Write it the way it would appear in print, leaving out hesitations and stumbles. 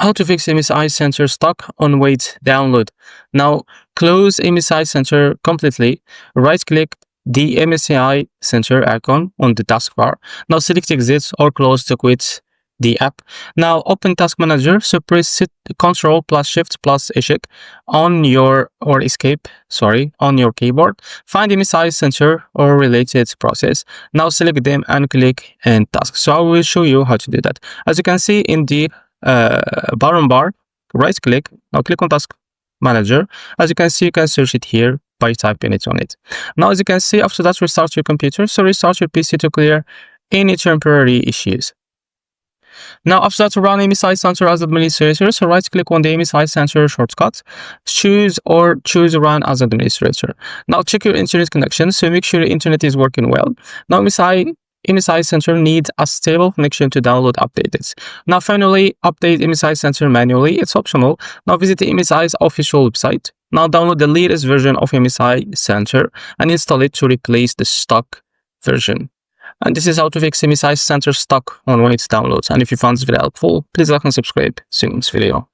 How to fix MSI Center stuck on wait download. Now close MSI Center completely. Right click the MSI Center icon on the taskbar. Now select exit or close to quit the app. Now open Task Manager. So press Ctrl plus Shift plus Eshik on your on your keyboard. Find MSI Center or related process. Now select them and click End Task. So I will show you how to do that. As you can see in the bottom bar, right click. Now click on Task Manager. As you can see, you can search it here by typing it on it. Now, as you can see, after that, restart your computer. So restart your PC to clear any temporary issues. Now, after that, run MSI Center as administrator. So right click on the MSI Center shortcut. Choose Run as administrator. Now check your internet connection. So make sure your internet is working well. Now MSI Center needs a stable connection to download updates. Now finally, update MSI Center manually. It's optional. Now visit the MSI's official website. Now download the latest version of MSI Center and install it to replace the stock version. And this is how to fix MSI Center stuck on when it downloads. And if you found this video helpful, please like and subscribe. See you in this video.